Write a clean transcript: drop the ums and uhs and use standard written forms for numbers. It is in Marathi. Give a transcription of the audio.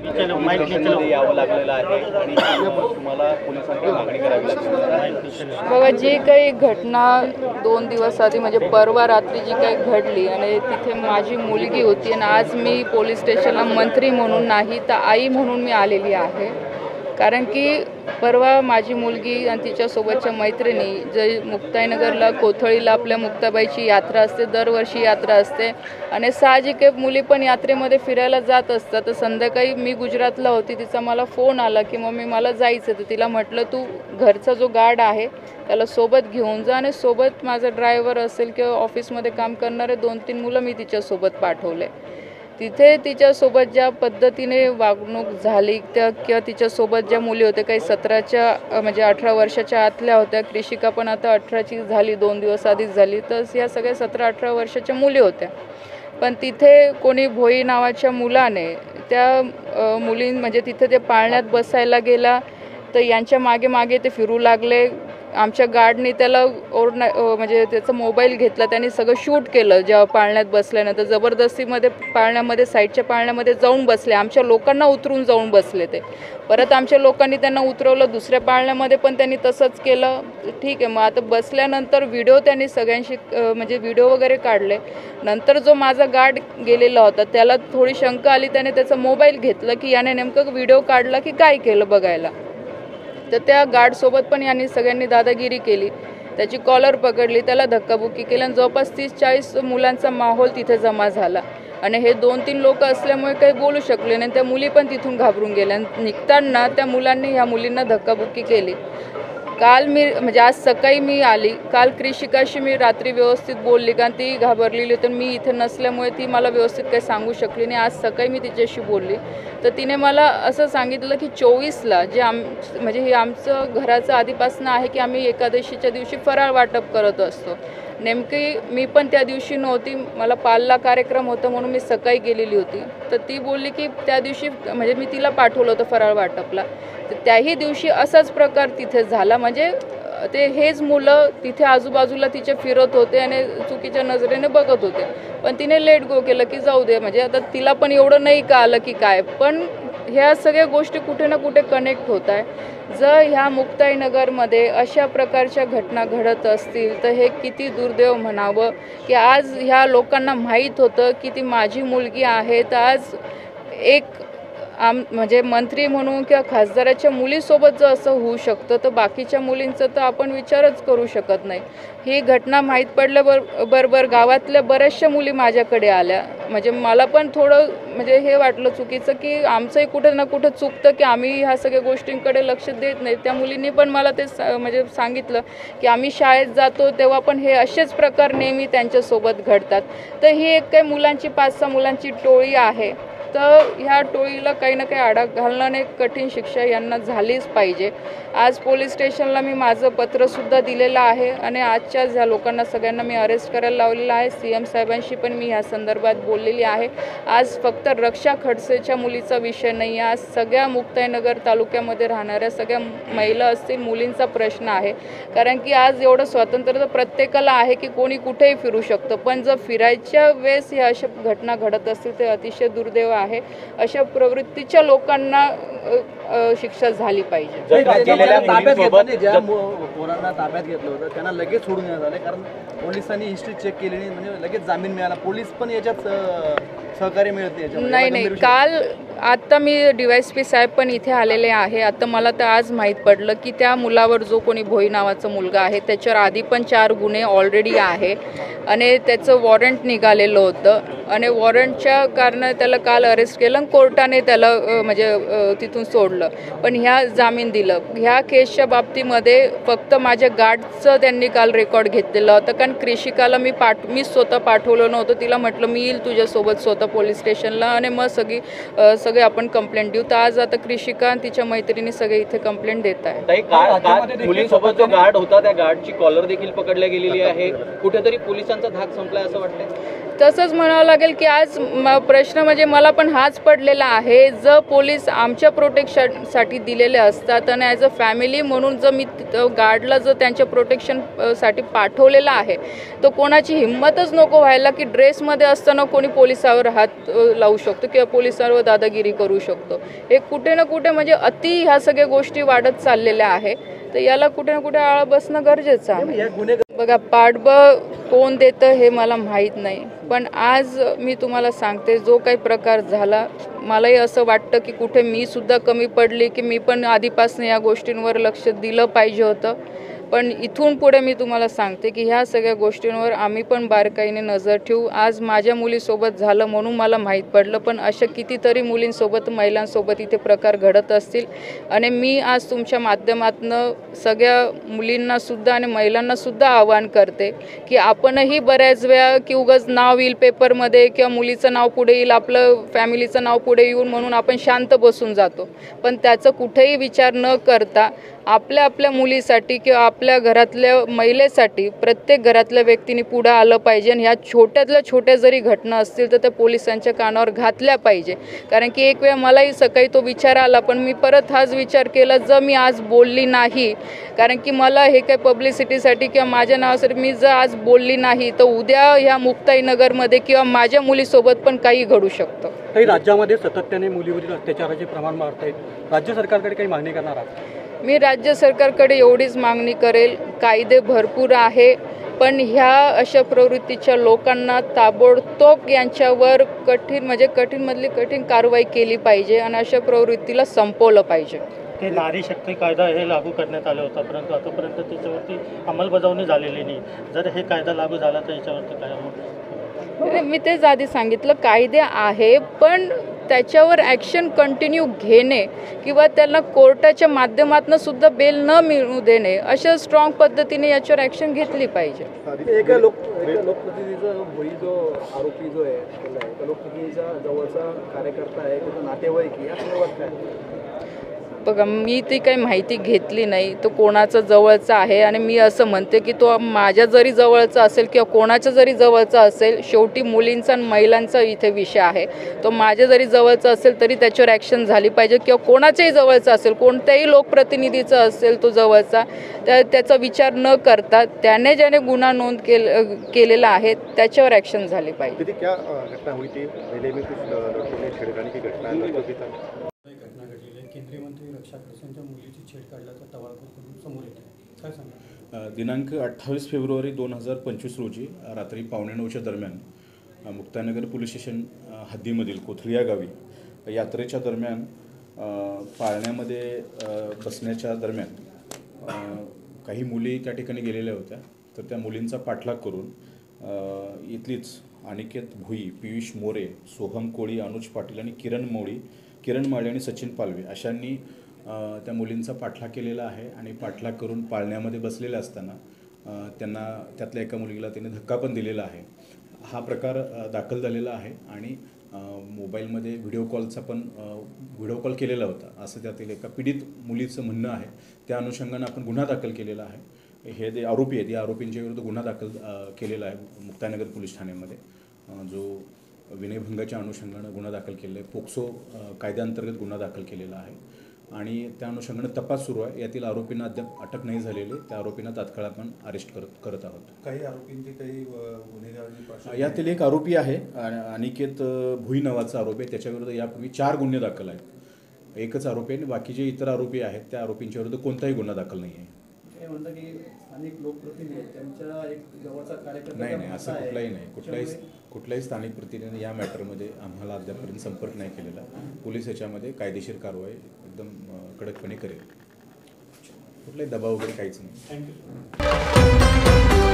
यावं लागलेलं आहे आणि तुम्हाला पोलिसांकडे मागणी करावी लागली। बघा, जी काही घटना 2 दिवस आधी म्हणजे परवा रात्री जी काही घडली आणि तिथे माझी मुलगी होती आणि आज मी पोलीस स्टेशनला मंत्री म्हणून नाही तर आई म्हणून मी आलेली आहे। कारण की परवा माझी मुलगी आणि तिच्यासोबतच्या मैत्रिणी जे मुक्ताईनगरला कोथळीला आपल्या मुक्ताबाईची यात्रा असते, दरवर्षी यात्रा असते आणि साहजिक आहे मुली पण यात्रेमध्ये फिरायला जात असतात। तर संध्याकाळी मी गुजरातला होती, तिचा मला फोन आला की मम्मी मला जायचं। तर तिला म्हटलं तू घरचा जो गार्ड आहे त्याला सोबत घेऊन जा आणि सोबत माझा ड्रायव्हर असेल किंवा ऑफिसमध्ये काम करणारे 2-3 मुलं मी तिच्यासोबत पाठवले। तिथे तिच्यासोबत ज्या पद्धतीने वागणूक झाली किंवा तिच्यासोबत ज्या मुली होत्या, काही 17च्या म्हणजे 18 वर्षाच्या आतल्या होत्या, कृषिका पण आता 18ची झाली, 2 दिवस आधीच झाली, तर या सगळ्या 17-18 वर्षाच्या मुली होत्या। पण तिथे कोणी भोई नावाच्या मुलाने त्या मुली म्हणजे तिथे ते पाळण्यात बसायला गेला तर यांच्या मागे मागे ते फिरू लागले। आमच्या गार्डनी त्याला म्हणजे त्याचा मोबाईल घेतला, त्यांनी सगळं शूट केलं। जेव्हा पाळण्यात बसल्यानंतर जबरदस्तीमध्ये पाळण्यामध्ये साईडच्या पाळण्यामध्ये जाऊन बसले, आमच्या लोकांना उतरून जाऊन बसले ते। परत आमच्या लोकांनी त्यांना उतरवलं दुसऱ्या पाळण्यामध्ये पण त्यांनी तसंच केलं। ठीक आहे, मग आता बसल्यानंतर व्हिडिओ त्यांनी सगळ्यांशी म्हणजे व्हिडिओ वगैरे काढले। नंतर जो माझा गार्ड गेलेला होता त्याला थोडी शंका आली, त्याने त्याचा मोबाईल घेतला की याने नेमकं व्हिडिओ काढला की काय केलं बघायला। तर त्या गार्डसोबत पण यांनी सगळ्यांनी दादागिरी केली, त्याची कॉलर पकडली, त्याला धक्काबुक्की केली आणि जवळपास 30-40 मुलांचा माहोल तिथे जमा झाला आणि हे 2-3 लोक असल्यामुळे काही बोलू शकले नाही। त्या मुली पण तिथून घाबरून गेल्या आणि निघताना त्या मुलांनी ह्या मुलींना धक्काबुक्की केली। काल मी म्हणजे आज सकाळी मी आली, काल कृषिकाशी मी रात्री व्यवस्थित बोलली कारण ती घाबरलेली होती, मी इथे नसल्यामुळे ती मला व्यवस्थित काही सांगू शकली नाही। आज सकाळी मी तिच्याशी बोलली तर तिने मला असं सांगितलं की 24ला जे म्हणजे हे आमचं घराचं आधीपासून आहे की आम्ही एकादशीच्या दिवशी फराळ वाटप करत असतो। नेमकी मी पण त्या दिवशी नव्हती, मला पालला कार्यक्रम होता म्हणून मी सकाळी गेलेली होती। तर ती बोलली की त्या दिवशी म्हणजे मी तिला पाठवलं होतं फराळ वाटपला, तर त्याही दिवशी असाच प्रकार तिथे झाला। म्हणजे ते हेच मुलं तिथे आजूबाजूला तिचे फिरत होते आणि चुकीच्या नजरेने बघत होते, पण तिने लेट गो केलं की जाऊ दे, म्हणजे आता तिला पण एवढं नाही का आलं की काय। पण ह्या सगळ्या गोष्टी कुठे ना कुठे कनेक्ट होत आहे। जर ह्या मुक्ताईनगरमध्ये अशा प्रकारच्या घटना घडत असतील तर हे किती दुर्दैव म्हणावं की आज ह्या लोकांना माहीत होतं की ती माझी मुलगी आहे, तर आज एक म्हणजे मंत्री म्हणून किंवा खासदाराच्या मुलीसोबत जर असं होऊ शकतं तर बाकीच्या मुलींचं तर आपण विचारच करू शकत नाही। ही घटना माहीत पडल्याबरोबर गावातल्या बऱ्याचशा मुली माझ्याकडे आल्या, म्हणजे मला पण थोडं म्हणजे हे वाटलं चुकीचं की आमचंही कुठं ना कुठं चुकतं की आम्ही ह्या सगळ्या गोष्टींकडे लक्ष देत नाही। त्या मुलींनी पण मला ते म्हणजे सांगितलं की आम्ही शाळेत जातो तेव्हा पण हे असेच प्रकार नेहमी त्यांच्यासोबत घडतात। तर ही एक काही मुलांची 5-6 मुलांची टोळी आहे, तर ह्या टोळीला काही ना काही आळा घालण्याने कठीण शिक्षा यांना झालीच पाहिजे। आज पोलीस स्टेशनला मी माझं पत्रसुद्धा दिलेलं आहे आणि आजच्याच ह्या लोकांना सगळ्यांना मी अरेस्ट करायला लावलेलं आहे। CM साहेबांशी पण मी ह्या संदर्भात बोललेली आहे। आज फक्त रक्षा खडसेच्या मुलीचा विषय नाही आहे, आज सगळ्या मुक्ताईनगर तालुक्यामध्ये राहणाऱ्या सगळ्या महिला असतील, मुलींचा प्रश्न आहे। कारण की आज एवढं स्वातंत्र्य तर प्रत्येकाला आहे की कोणी कुठेही फिरू शकतं, पण जर फिरायच्या वेळेस ह्या अशा घटना घडत असतील ते अतिशय दुर्दैव आहे। अशा प्रवृत्तीच्या लोकांना शिक्षा झाली पाहिजे। ज्या पोरांना ताब्यात घेतलं होतं त्यांना लगेच सोडून देण्यात आले कारण पोलिसांनी हिस्ट्री चेक केली नाही, म्हणजे लगेच जामीन मिळाला। पोलीस पण याच्यात सहकार्य मिळत नाही। काल आता मी DYSP साहेब पण इथे आलेले आहे। आता मला तर आज माहीत पडलं की त्या मुलावर जो कोणी भोई नावाचा मुलगा आहे त्याच्यावर आधी पण 4 गुन्हे ऑलरेडी आहे आणि त्याचं वॉरंट निघालेलं होतं आणि वॉरंटच्या कारणाने त्याला काल अरेस्ट केलं आणि कोर्टाने त्याला म्हणजे तिथून सोडलं, पण ह्या जामीन दिलं। ह्या केसच्या बाबतीमध्ये फक्त माझ्या गार्डचं त्यांनी काल रेकॉर्ड घेतलेलं होतं, कारण कृषिकाला मी स्वतः पाठवलं नव्हतं। तिला म्हटलं मी येईल तुझ्यासोबत स्वतः पोलीस स्टेशनला आणि मग सगळे आपण कंप्लेंट देऊ। तर आज आता कृषिका आणि तिच्या मैत्रिणी सगळे इथे कंप्लेंट देत आहे। मुलींसोबत जो गार्ड होता त्या गार्डची कॉलर देखील पकडल्या गेलेली आहे, कुठेतरी पोलिसांचा धाक संपलाय असं वाटतंय। तसंच म्हणावं लागेल की आज प्रश्न म्हणजे मला पण हाच पडलेला आहे, जर पोलीस आमच्या प्रोटेक्शनसाठी दिलेले असतात आणि ॲज अ फॅमिली म्हणून जर मी गार्डला जर त्यांच्या प्रोटेक्शनसाठी पाठवलेलं आहे तर कोणाची हिंमतच नको व्हायला की ड्रेसमध्ये असताना कोणी पोलिसावर हात लावू शकतो किंवा पोलिसांवर दादागिरी गुंडगिरी करू शकतो. हे कुठे ना कुठे म्हणजे अति ह्या सगळ्या गोष्टी वाढत चाललेल्या आहे. तर याला कुठे ना कुठे आळा बसणं गरजेचं आहे. बघा, पाठबळ कोण देतं हे मला माहीत नाही, पण आज मी तुम्हाला सांगते जो काही प्रकार झाला, मलाही असं वाटतं की कुठे मी सुद्धा कमी पडली, की मी पण आधीपासून या गोष्टींवर लक्ष दिलं पाहिजे होतं. पण इथून पुढे मी तुम्हाला सांगते की ह्या सगळ्या गोष्टींवर आम्ही पण बारकाईने नजर ठेवू. आज माझ्या मुलीसोबत झालं म्हणून मला माहीत पडलं, पण अशा कितीतरी मुलींसोबत, महिलांसोबत इथे प्रकार घडत असतील. आणि मी आज तुमच्या माध्यमातून सगळ्या मुलींनासुद्धा आणि महिलांनासुद्धा आवाहन करते की आपणही बऱ्याच वेळा की उगाच नाव येईल पेपरमध्ये किंवा मुलीचं नाव पुढे येईल, आपलं फॅमिलीचं नाव पुढे येऊन म्हणून आपण शांत बसून जातो. पण त्याचा कुठेही विचार न करता आपल्या मुलीसाठी किंवा आपल्या घरातल्या महिलेसाठी प्रत्येक घरातल्या व्यक्तीने पुढे आलं पाहिजे. आणि ह्या छोट्यातल्या छोट्या जरी घटना असतील तर त्या पोलिसांच्या कानावर घातल्या पाहिजे. कारण की एक वेळ मलाही सकाळी तो विचार आला, पण मी परत हाच विचार केला, जर मी आज बोलली नाही, कारण की मला हे काही पब्लिसिटीसाठी किंवा माझ्या नावासाठी मी जर आज बोलली नाही तर उद्या ह्या मुक्ताईनगरमध्ये किंवा माझ्या मुलीसोबत पण काही घडू शकतं. काही राज्यामध्ये सातत्याने मुलीवरील अत्याचाराचे प्रमाण वाढत आहे. राज्य सरकारकडे काही मागणी करणार आहात? मी राज्य सरकारकडे एवढीच मागणी करेल, कायदे भरपूर आहे, पण ह्या अशा प्रवृत्तीच्या लोकांना ताबडतोब यांच्यावर कठीणमधली कठीण कारवाई केली पाहिजे आणि अशा प्रवृत्तीला संपवलं पाहिजे. ते नारी शक्ती कायदा हे लागू करण्यात आला होता, परंतु आतापर्यंत त्याच्यावरती अंमलबजावणी झालेली नाही. जर हे कायदा लागू झाला तर याच्यावरती काय? मी तेच आधी सांगितलं, कायदे आहे पण त्याच्यावर ॲक्शन कंटिन्यू घेणे किंवा त्यांना कोर्टाच्या माध्यमातून सुद्धा बेल न मिळू देणे, अशा स्ट्रॉंग पद्धतीने याच्यावर ॲक्शन घेतली पाहिजे. एका लोकप्रतिनिधीचा भोई जो आरोपी जो आहे त्या लोकप्रतिनिधीचा जवळचा कार्यकर्ता आहे, त्याचा नातेवाईक या संदर्भात काय? बघा, मी ती काही माहिती घेतली नाही तो कोणाचा जवळचा आहे. आणि मी असं म्हणते की तो माझ्या जरी जवळचा असेल किंवा कोणाच्या जरी जवळचा असेल, शेवटी मुलींचा आणि महिलांचा इथे विषय आहे. तो माझ्या जरी जवळचा असेल तरी त्याच्यावर ॲक्शन झाली पाहिजे, किंवा कोणाच्याही जवळचा असेल, कोणत्याही लोकप्रतिनिधीचा असेल तो जवळचा, त्याचा विचार न करता त्याने ज्याने गुन्हा नोंद केलेला आहे त्याच्यावर ॲक्शन झाली पाहिजे. क्या घटना हुई थी? मेले में कुछ लड़कों ने छेड़खानी की घटना लड़कों की था. केंद्रीय मंत्री रक्षा खडसेंच्या मुलीची छेड काढल्याचा टवाळखोर समोर येते, काय सांगा? दिनांक 28 फेब्रुवारी 2025 रोजी रात्री 8:45च्या दरम्यान मुक्ताईनगर पोलीस स्टेशन हद्दीमधील कोथळी या गावी यात्रेच्या दरम्यान पाळण्यामध्ये बसण्याच्या दरम्यान काही मुली त्या ठिकाणी गेलेल्या होत्या. तर त्या मुलींचा पाठलाग करून इथलीच अनिकेत भुई, पियुष मोरे, सोहम कोळी, अनुज पाटील आणि किरण माळी आणि सचिन पालवे अशांनी त्या मुलींचा पाठलाग केलेला आहे. आणि पाठलाग करून पाळण्यामध्ये बसलेल्या असताना त्यांना त्यातल्या एका मुलीला त्याने धक्का पण दिलेला आहे. हा प्रकार दाखल झालेला आहे आणि मोबाईलमध्ये व्हिडिओ कॉल केलेला होता असं त्यातील एका पीडित मुलीचं म्हणणं आहे. त्या अनुषंगानं आपण गुन्हा दाखल केलेला आहे. हे जे आरोपी आहेत या आरोपींच्या विरुद्ध गुन्हा दाखल केलेला आहे मुक्ताईनगर पोलीस ठाण्यामध्ये, जो विनयभंगाच्या अनुषंगानं गुन्हा दाखल केलेला आहे. पोक्सो कायद्याअंतर्गत गुन्हा दाखल केलेला आहे आणि त्या अनुषंगानं तपास सुरू आहे. यातील आरोपींना अद्याप अटक नाही झालेली, त्या आरोपींना तात्काळ आपण अरेस्ट करत आहोत. काही आरोपींचे काही गुन्हेगारी यातील एक आरोपी आहे अनिकेत भुई नावाचा आरोपी आहे. त्याच्याविरुद्ध यापूर्वी 4 गुन्हे दाखल आहेत. एकच आरोपी आहे. बाकीचे इतर आरोपी आहेत त्या आरोपींच्या विरुद्ध कोणताही गुन्हा दाखल नाही आहे. म्हणतात की स्थानिक लोकप्रतिनिधी त्यांच्या एक जवळचा कार्यकर्ता नाही, असं कुठलाही नाही. कुठल्याही स्थानिक प्रतिनिधीने या मॅटरमध्ये आम्हाला अद्यापर्यंत संपर्क नाही केलेला. पोलीस याच्यामध्ये कायदेशीर कारवाई एकदम कडकपणे करेल. कुठलाही दबाव वगैरे काहीच नाही. थँक्यू.